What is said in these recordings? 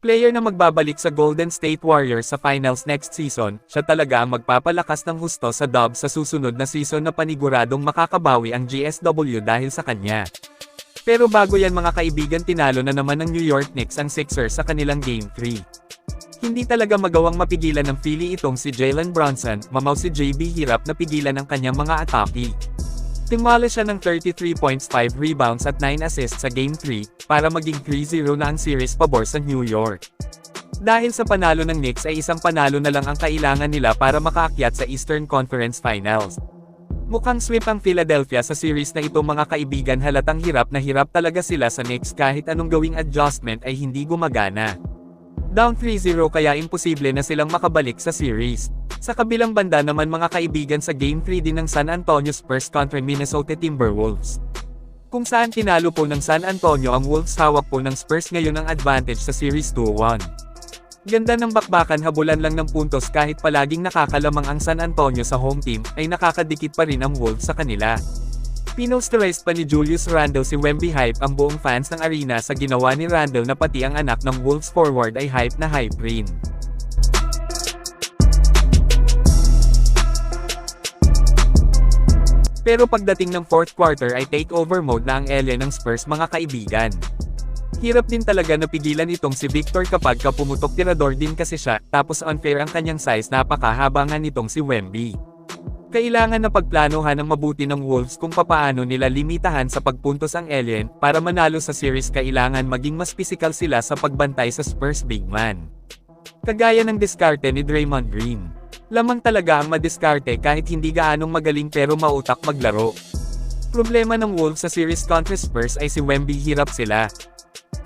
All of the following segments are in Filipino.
Player na magbabalik sa Golden State Warriors sa finals next season, siya talaga ang magpapalakas ng husto sa Dubs sa susunod na season na paniguradong makakabawi ang GSW dahil sa kanya. Pero bago yan mga kaibigan, tinalo na naman ng New York Knicks ang Sixers sa kanilang Game 3. Hindi talaga magawang mapigilan ng Philly itong si Jalen Brunson, mamaw si JB hirap na pigilan ang kanyang mga atake. Timala siya ng 33 points, 5 rebounds at 9 assists sa Game 3, para maging 3-0 na ang series pabor sa New York. Dahil sa panalo ng Knicks ay isang panalo na lang ang kailangan nila para makaakyat sa Eastern Conference Finals. Mukhang sweep ang Philadelphia sa series na ito mga kaibigan, halatang hirap na hirap talaga sila sa Knicks kahit anong gawing adjustment ay hindi gumagana. Down 3-0 kaya imposible na silang makabalik sa series. Sa kabilang banda naman mga kaibigan, sa Game 3 din ng San Antonio Spurs kontra Minnesota Timberwolves, kung saan tinalo po ng San Antonio ang Wolves, hawak po ng Spurs ngayon ang advantage sa series 2-1. Ganda ng bakbakan, habulan lang ng puntos kahit palaging nakakalamang ang San Antonio sa home team, ay nakakadikit pa rin ang Wolves sa kanila. Pinosterize pa ni Julius Randle si Wemby, hype ang buong fans ng arena sa ginawa ni Randle na pati ang anak ng Wolves forward ay hype na hype rin. Pero pagdating ng fourth quarter ay takeover mode na ang LA ng Spurs mga kaibigan. Hirap din talaga napigilan itong si Victor kapag pumutok, tirador din kasi siya, tapos unfair ang kanyang size, napakahaba nga nitong si Wemby. Kailangan na pagplanuhan ng mabuti ng Wolves kung papaano nila limitahan sa pagpuntos ang alien, para manalo sa series kailangan maging mas physical sila sa pagbantay sa Spurs big man. Kagaya ng diskarte ni Draymond Green. Lamang talaga ang madiskarte kahit hindi gaanong magaling pero mautak maglaro. Problema ng Wolves sa series kontra Spurs ay si Wemby, hirap sila.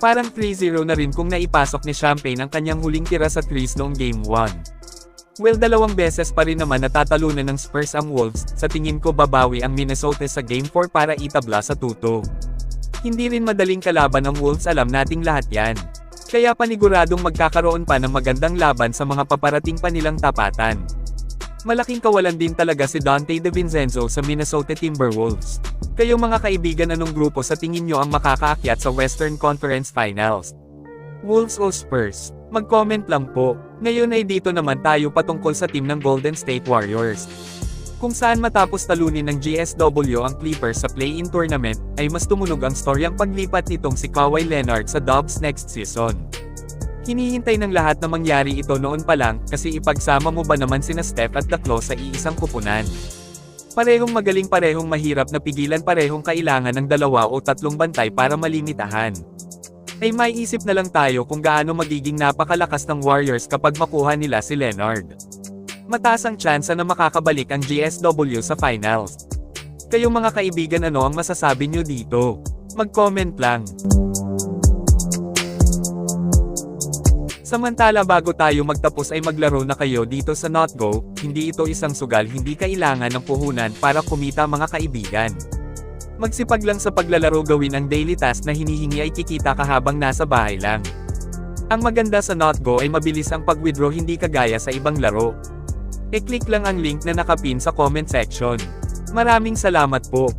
Parang 3-0 na rin kung naipasok ni Champagne ang kanyang huling tira sa threes noong Game 1. Well, 2 beses pa rin naman natatalunan ng Spurs ang Wolves, sa tingin ko babawi ang Minnesota sa Game 4 para itabla sa 2-2. Hindi rin madaling kalaban ang Wolves, alam nating lahat yan. Kaya paniguradong magkakaroon pa ng magandang laban sa mga paparating pa nilang tapatan. Malaking kawalan din talaga si Donte DiVincenzo sa Minnesota Timberwolves. Kayo mga kaibigan, anong grupo sa tingin nyo ang makakaakyat sa Western Conference Finals? Wolves o Spurs? Mag-comment lang po. Ngayon ay dito naman tayo patungkol sa team ng Golden State Warriors, kung saan matapos talunin ng GSW ang Clippers sa play-in tournament, ay mas tumunog ang storyang paglipat nitong si Kawhi Leonard sa Dubs next season. Hinihintay ng lahat na mangyari ito noon pa lang, kasi ipagsama mo ba naman sina Steph at Klay sa iisang kupunan? Parehong magaling, parehong mahirap na pigilan, parehong kailangan ng 2 o 3 bantay para malimitahan. Ay may isip na lang tayo kung gaano magiging napakalakas ng Warriors kapag makuha nila si Leonard. Mataas ang tsansa na makakabalik ang GSW sa finals. Kayong mga kaibigan, ano ang masasabi nyo dito? Mag-comment lang. Samantala bago tayo magtapos ay maglaro na kayo dito sa NotGo, hindi ito isang sugal, hindi kailangan ng puhunan para kumita mga kaibigan. Magsipag lang sa paglalaro, gawin ang daily task na hinihingi ay kikita ka habang nasa bahay lang. Ang maganda sa NotGo ay mabilis ang pag-withdraw, hindi kagaya sa ibang laro. E-click lang ang link na nakapin sa comment section. Maraming salamat po.